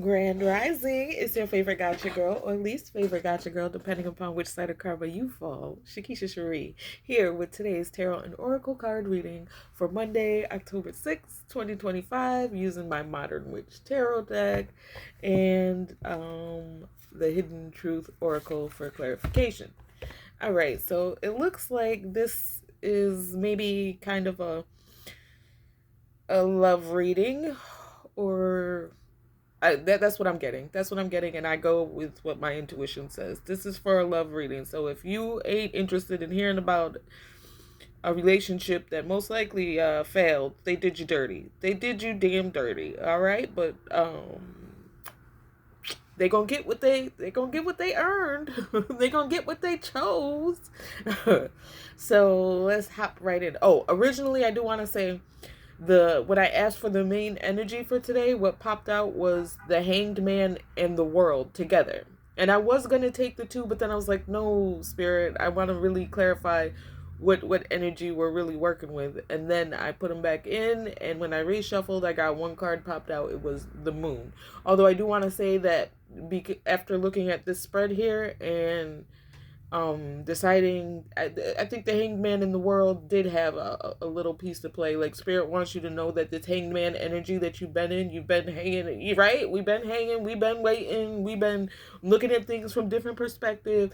Grand Rising is your favorite gotcha girl or least favorite gotcha girl, depending upon which side of karma you fall. Shakisha Cherie here with today's tarot and oracle card reading for Monday, October 6th, 2025, using my Modern Witch Tarot deck and the Hidden Truth Oracle for clarification. All right, so it looks like this is maybe kind of a love reading, or that's what I'm getting. That's what I'm getting, and I go with what my intuition says. This is for a love reading. So if you ain't interested in hearing about a relationship that most likely failed, they did you dirty. They did you damn dirty. All right, but they gonna get what they gonna get what they earned. They gonna get what they chose. So let's hop right in. Oh, originally I do want to say what I asked for the main energy for today, what popped out was the Hanged Man and the World together. And I was gonna take the two, but then I was like, no, Spirit, I want to really clarify what energy we're really working with. And then I put them back in, and when I reshuffled, I got one card popped out. It was the Moon. Although I do want to say that after looking at this spread here and deciding, I think the Hanged Man in the World did have a little piece to play. Like, Spirit wants you to know that this Hanged Man energy that you've been hanging, right? We've been hanging, we've been waiting, we've been looking at things from different perspective.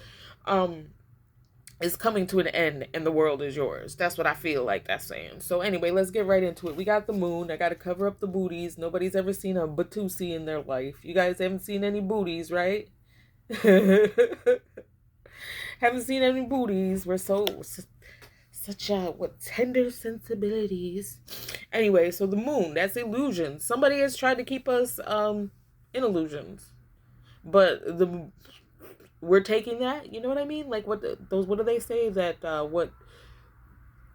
Is coming to an end, and the world is yours. That's what I feel like that's saying. So anyway, let's get right into it. We got the Moon. I got to cover up the booties. Nobody's ever seen a Batusi in their life. You guys haven't seen any booties, right? Haven't seen any booties. We're such what tender sensibilities. Anyway, so the Moon, that's illusion. Somebody has tried to keep us in illusions, but we're taking that. You know what I mean? Like, what do they say, that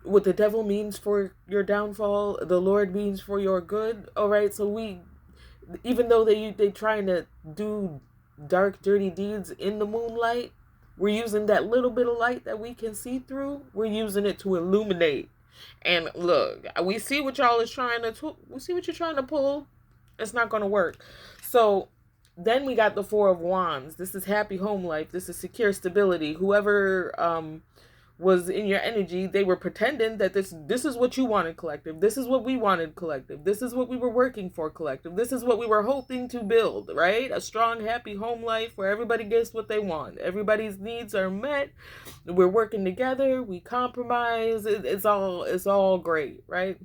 what the devil means for your downfall, the Lord means for your good. All right, so even though they trying to do dark, dirty deeds in the moonlight, we're using that little bit of light that we can see through. We're using it to illuminate. And look, we see what y'all is trying to. We see what you're trying to pull. It's not going to work. So then we got the Four of Wands. This is happy home life. This is secure stability. Whoever was in your energy, they were pretending that this is what you wanted, collective. This is what we wanted, collective. This is what we were working for, collective. This is what we were hoping to build, right? A strong, happy home life where everybody gets what they want. Everybody's needs are met. We're working together. We compromise. It's all great, right?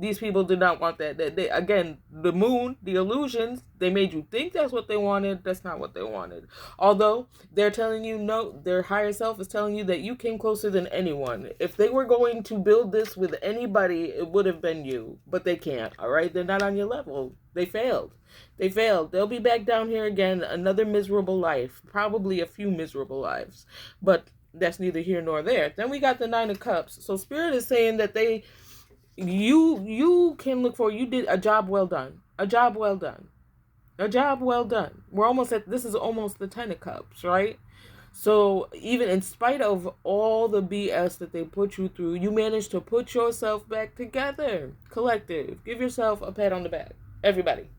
These people did not want that. They, again, the Moon, the illusions, they made you think that's what they wanted. That's not what they wanted. Although they're telling you, no, their higher self is telling you that you came closer than anyone. If they were going to build this with anybody, it would have been you. But they can't, all right? They're not on your level. They failed. They failed. They'll be back down here again. Another miserable life. Probably a few miserable lives. But that's neither here nor there. Then we got the Nine of Cups. So Spirit is saying that you can look for, you did a job well done. A job well done. A job well done. This is almost the Ten of Cups, right? So even in spite of all the BS that they put you through, you managed to put yourself back together. Collective. Give yourself a pat on the back. Everybody.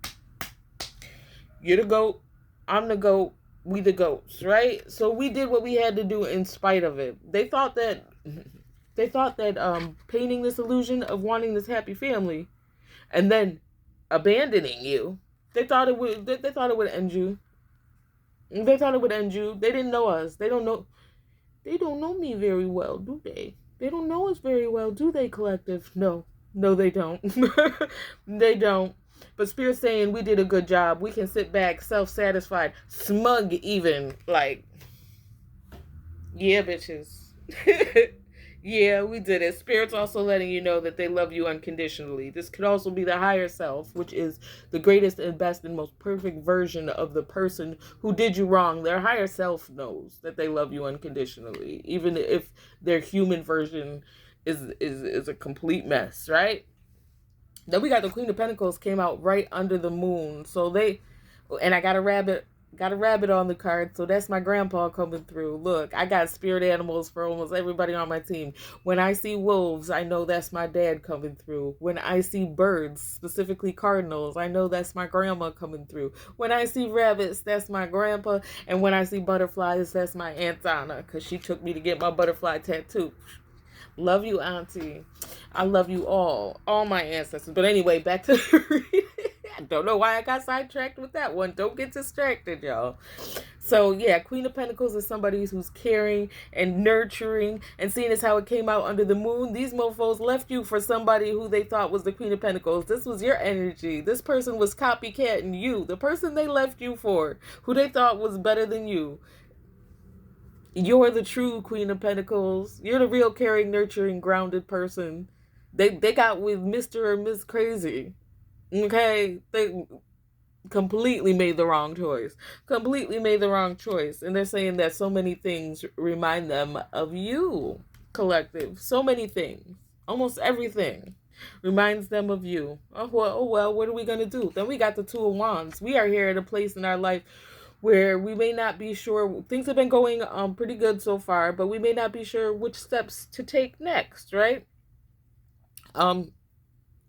You're the GOAT. I'm the GOAT. We the GOATs, right? So we did what we had to do in spite of it. They thought that painting this illusion of wanting this happy family and then abandoning you, they thought it would end you. They thought it would end you. They didn't know us. They don't know me very well, do they? They don't know us very well, do they, collective? No, they don't. They don't. But Spirit's saying we did a good job. We can sit back, self-satisfied, smug even, like, yeah, bitches. Yeah, we did it. Spirit's also letting you know that they love you unconditionally. This could also be the higher self, which is the greatest and best and most perfect version of the person who did you wrong. Their higher self knows that they love you unconditionally, even if their human version is a complete mess, right? Then we got the Queen of Pentacles came out right under the Moon. So and I got a rabbit Got a rabbit on the card, so that's my grandpa coming through. Look, I got spirit animals for almost everybody on my team. When I see wolves, I know that's my dad coming through. When I see birds, specifically cardinals, I know that's my grandma coming through. When I see rabbits, that's my grandpa. And when I see butterflies, that's my Aunt Anna, because she took me to get my butterfly tattoo. Love you, Auntie. I love you all my ancestors. But anyway, back to the reading. I don't know why I got sidetracked with that one. Don't get distracted, y'all. So yeah, Queen of Pentacles is somebody who's caring and nurturing, and seeing as how it came out under the moon, these mofos left you for somebody who they thought was the Queen of Pentacles. This was your energy. This person was copycatting you. The person they left you for, who they thought was better than you. You're the true Queen of Pentacles. You're the real caring, nurturing, grounded person. They got with Mr. or Miss Crazy. Okay? They completely made the wrong choice. Completely made the wrong choice. And they're saying that so many things remind them of you, collective. So many things. Almost everything reminds them of you. Oh well, what are we going to do? Then we got the Two of Wands. We are here at a place in our life where we may not be sure. Things have been going pretty good so far, but we may not be sure which steps to take next, right?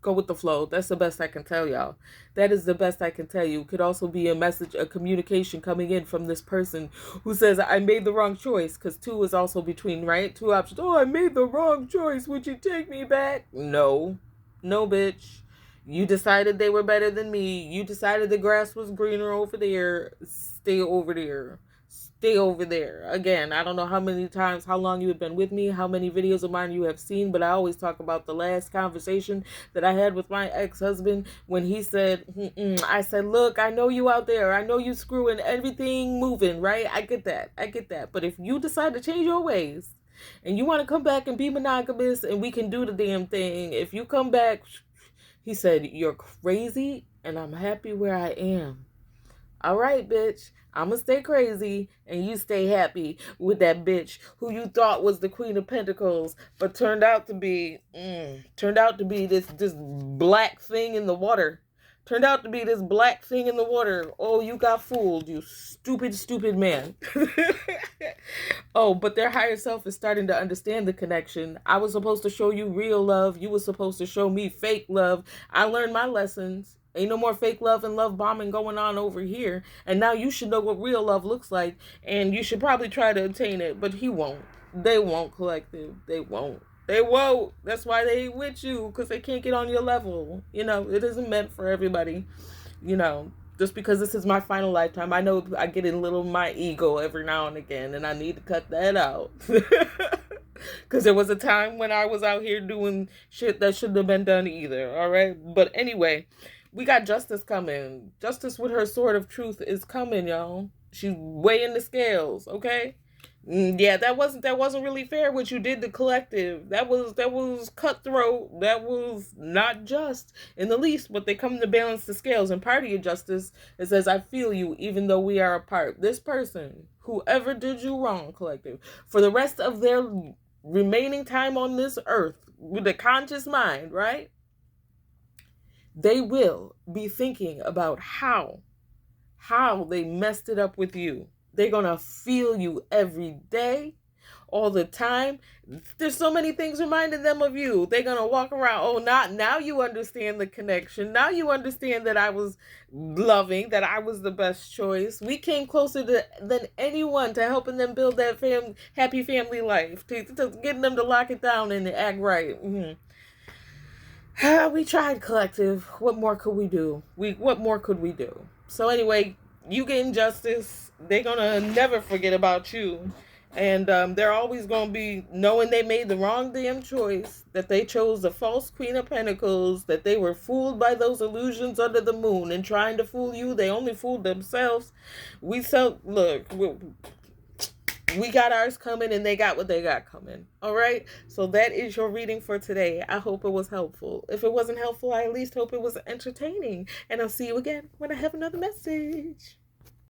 Go with the flow. That's the best I can tell y'all. That is the best I can tell you. It could also be a message, a communication coming in from this person who says, I made the wrong choice, because two is also between, right? Two options. Oh, I made the wrong choice. Would you take me back? No, bitch. You decided they were better than me. You decided the grass was greener over there. Stay over there. Stay over there. Again, I don't know how many times, how long you have been with me, how many videos of mine you have seen, but I always talk about the last conversation that I had with my ex-husband when he said, I said, look, I know you out there. I know you screwing everything moving, right? I get that. But if you decide to change your ways and you want to come back and be monogamous and we can do the damn thing, if you come back, he said, you're crazy and I'm happy where I am. All right, bitch. I'm going to stay crazy and you stay happy with that bitch who you thought was the Queen of Pentacles, but turned out to be this black thing in the water. Turned out to be this black thing in the water. Oh, you got fooled, you stupid man. Oh, but their higher self is starting to understand the connection. I was supposed to show you real love. You were supposed to show me fake love. I learned my lessons. Ain't no more fake love and love bombing going on over here. And now you should know what real love looks like. And you should probably try to attain it. But he won't. They won't, collective. They won't. They won't. That's why they ain't with you. Because they can't get on your level. You know, it isn't meant for everybody. You know, just because this is my final lifetime. I know I get in a little my ego every now and again. And I need to cut that out. Because there was a time when I was out here doing shit that shouldn't have been done either. All right. But anyway, we got justice coming. Justice with her sword of truth is coming, y'all. She's weighing the scales, okay? Yeah, that wasn't really fair what you did to collective. That was cutthroat. That was not just in the least, but they come to balance the scales. And part of your justice, it says, I feel you even though we are apart. This person, whoever did you wrong, collective, for the rest of their remaining time on this earth, with a conscious mind, right? They will be thinking about how they messed it up with you. They're going to feel you every day, all the time. There's so many things reminding them of you. They're going to walk around, oh, now you understand the connection. Now you understand that I was loving, that I was the best choice. We came closer than anyone to helping them build that happy family life, to getting them to lock it down and act right. We tried, collective. What more could we do? What more could we do? So anyway, you getting justice. They're gonna never forget about you. And they're always gonna be knowing they made the wrong damn choice, that they chose the false Queen of Pentacles, that they were fooled by those illusions under the moon, and trying to fool you, they only fooled themselves. We got ours coming and they got what they got coming. All right. So that is your reading for today. I hope it was helpful. If it wasn't helpful, I at least hope it was entertaining. And I'll see you again when I have another message.